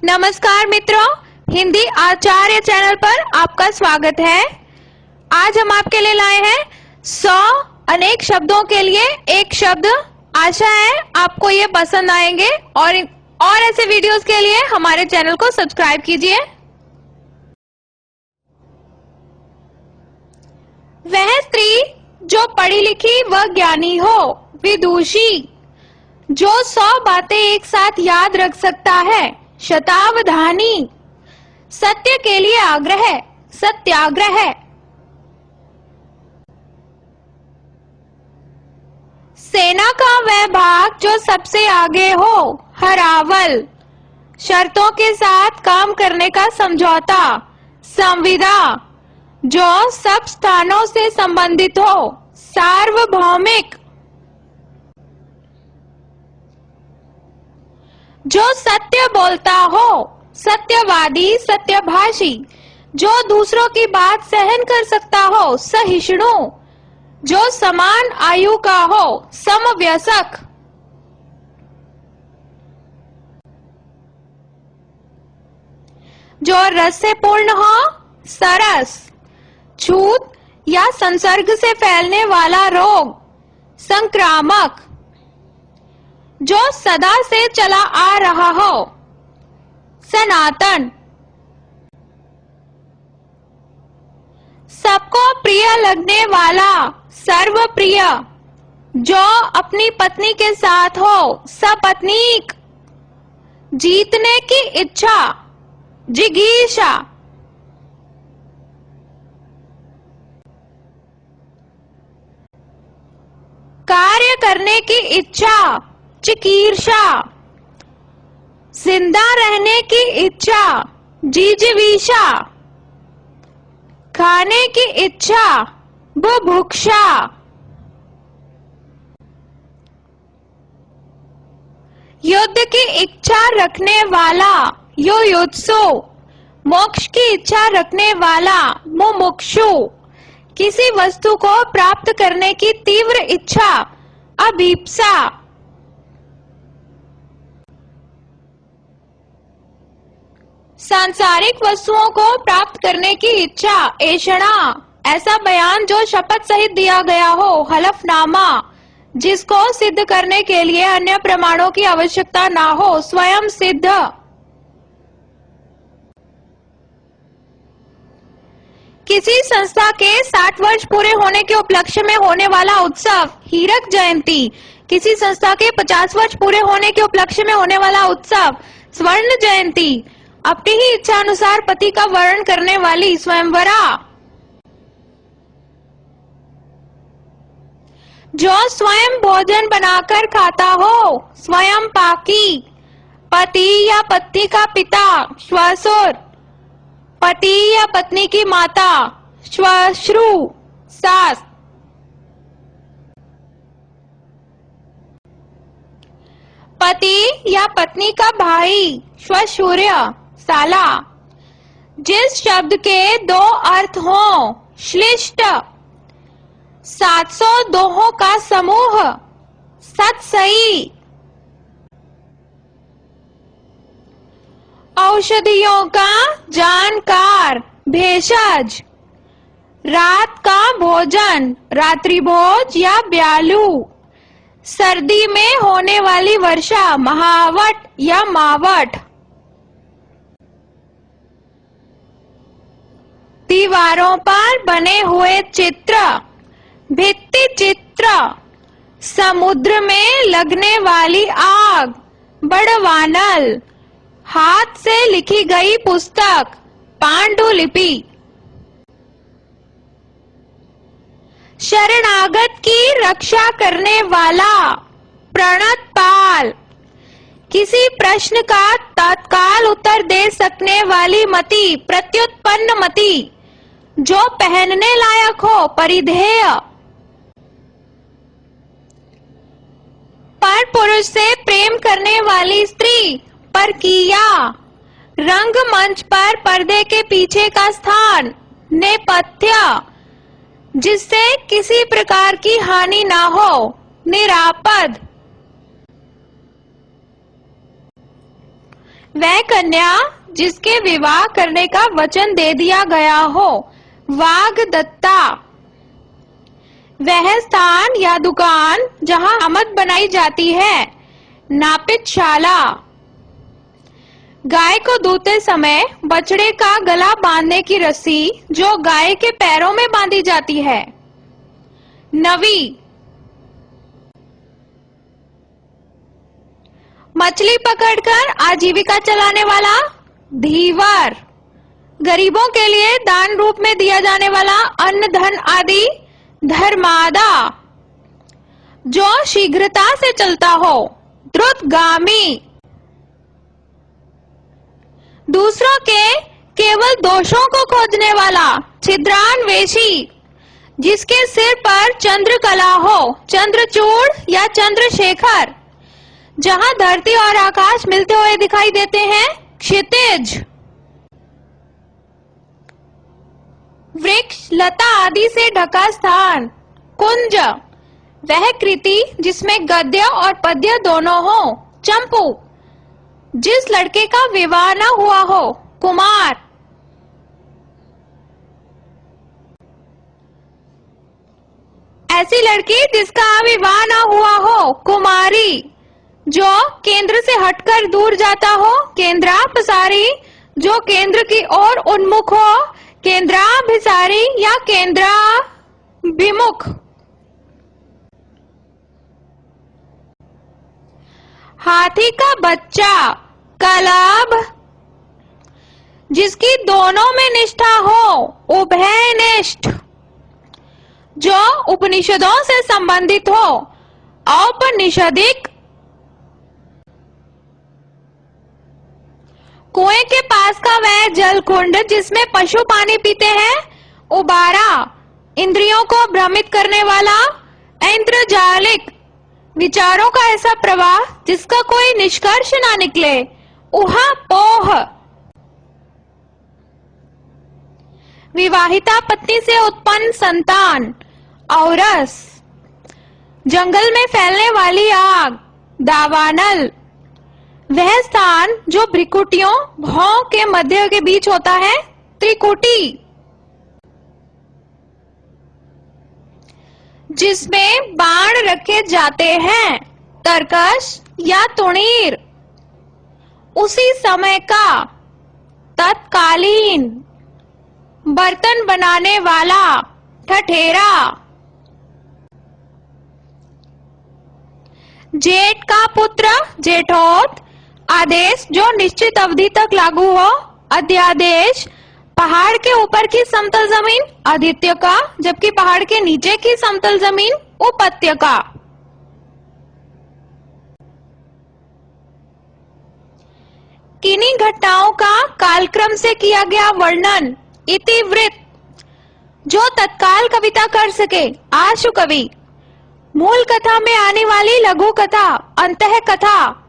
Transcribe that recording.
नमस्कार मित्रों, हिंदी आचार्य चैनल पर आपका स्वागत है। आज हम आपके लिए लाए हैं 100 अनेक शब्दों के लिए एक शब्द। आशा है आपको ये पसंद आएंगे और ऐसे वीडियोस के लिए हमारे चैनल को सब्सक्राइब कीजिए। वह स्त्री जो पढ़ी लिखी व ज्ञानी हो, विदुषी, जो 100 बातें एक साथ याद रख सकता है, शतावधानी, सत्य के लिए आग्रह, सत्याग्रह, सेना का वह भाग जो सबसे आगे हो, हरावल, शर्तों के साथ काम करने का समझौता, संविदा, जो सब स्थानों से संबंधित हो, सार्वभौमिक, जो सत्य बोलता हो, सत्यवादी, सत्यभाषी, जो दूसरों की बात सहन कर सकता हो, सहिष्णु, जो समान आयु का हो, समवयस्क, जो रस से पूर्ण हो, सरस, छूत या संसर्ग से फैलने वाला रोग, संक्रामक, जो सदा से चला आ रहा हो, सनातन, सबको प्रिय लगने वाला, सर्वप्रिय, जो अपनी पत्नी के साथ हो, सपत्नीक, जीतने की इच्छा, जिगीषा, कार्य करने की इच्छा, चिकीर्षा, जिंदा रहने की इच्छा, जिजीविषा, खाने की इच्छा, बुभुक्षा, युद्ध की इच्छा रखने वाला, युयुत्सु, मोक्ष की इच्छा रखने वाला, मुमुक्षु, किसी वस्तु को प्राप्त करने की तीव्र इच्छा, अभीप्सा, सांसारिक वस्तुओं को प्राप्त करने की इच्छा, ऐषणा, ऐसा बयान जो शपथ सहित दिया गया हो, हलफनामा, जिसको सिद्ध करने के लिए अन्य प्रमाणों की आवश्यकता ना हो, स्वयं सिद्ध, किसी संस्था के 60 वर्ष पूरे होने के उपलक्ष्य में होने वाला उत्सव, हीरक जयंती, किसी संस्था के 50 वर्ष पूरे होने के उपलक्ष्य में होने वाला उत्सव, स्वर्ण जयंती, अपनी ही इच्छा अनुसार पति का वर्ण करने वाली, स्वयंवरा, जो स्वयं भोजन बनाकर खाता हो, स्वयं पाकी, पति या पत्नी का पिता, श्वशुर, पति या पत्नी की माता, श्वश्रु, सास, पति या पत्नी का भाई, श्वशुर्य, साला, जिस शब्द के 2 अर्थ हों, श्लिष्ट, 700 दोहों का समूह, सतसई, औषधियों का जानकार, भेषज, रात का भोजन, रात्रि भोज या ब्यालू, सर्दी में होने वाली वर्षा, महावट या मावट, दीवारों पर बने हुए चित्र, भित्ति चित्र, समुद्र में लगने वाली आग, बड़वानल, हाथ से लिखी गई पुस्तक, पांडुलिपि, शरणागत की रक्षा करने वाला, प्रणतपाल, किसी प्रश्न का तत्काल उत्तर दे सकने वाली मति, प्रत्युत्पन्न मति, जो पहनने लायक हो, परिधेय, पर पुरुष से प्रेम करने वाली स्त्री, परकीया, रंगमंच पर पर्दे के पीछे का स्थान, नेपथ्य, जिससे किसी प्रकार की हानि ना हो, निरापद, वह कन्या जिसके विवाह करने का वचन दे दिया गया हो, वाग्दत्ता। वह स्थान या दुकान जहां आमद बनाई जाती है, नापितशाला। गाय को दूहते समय बछड़े का गला बांधने की रस्सी जो गाय के पैरों में बांधी जाती है, नवी। मछली पकड़कर आजीविका चलाने वाला, धीवर। गरीबों के लिए दान रूप में दिया जाने वाला अन्न धन आदि, धर्मादा। जो शीघ्रता से चलता हो, द्रुतगामी। दूसरों के केवल दोषों को खोजने वाला, छिद्रान्वेषी। जिसके सिर पर चंद्रकला हो, चंद्रचूड़ या चंद्रशेखर। जहां धरती और आकाश मिलते हुए दिखाई देते हैं, क्षितिज। वृक्ष लता आदि से ढका स्थान, कुंज। वह कृति जिसमें गद्य और पद्य दोनों हो, चंपू। जिस लड़के का विवाह न हुआ हो, कुमार। ऐसी लड़की जिसका विवाह न हुआ हो, कुमारी। जो केंद्र से हटकर दूर जाता हो, केंद्रापसारी। जो केंद्र की ओर उन्मुख हो, केंद्राभिसारी या केंद्राभिमुख। हाथी का बच्चा, कलाब। जिसकी दोनों में निष्ठा हो, उभयनिष्ठ। जो उपनिषदों से संबंधित हो, औपनिषदिक। कुएं के पास का वह जल कुंड जिसमें पशु पानी पीते हैं, उबारा। इंद्रियों को भ्रमित करने वाला, ऐन्द्रजालिक। विचारों का ऐसा प्रवाह जिसका कोई निष्कर्ष ना निकले, उहापोह। विवाहिता पत्नी से उत्पन्न संतान, औरस। जंगल में फैलने वाली आग, दावानल। वह स्थान जो भ्रिकुटियों भौं के मध्य के बीच होता है, त्रिकुटी। जिसमें बाण रखे जाते हैं, तरकश या तुणीर। उसी समय का, तत्कालीन। बर्तन बनाने वाला, ठठेरा। जेठ का पुत्र, जेठोत। आदेश जो निश्चित अवधि तक लागू हो, अध्यादेश। पहाड़ के ऊपर की समतल जमीन, आदित्यका। जबकि पहाड़ के नीचे की समतल जमीन, उपत्यका। किन्हीं घटनाओं का कालक्रम से किया गया वर्णन, इतिवृत्त। जो तत्काल कविता कर सके, आशु कवि। मूल कथा में आने वाली लघु कथा, अंतः कथा।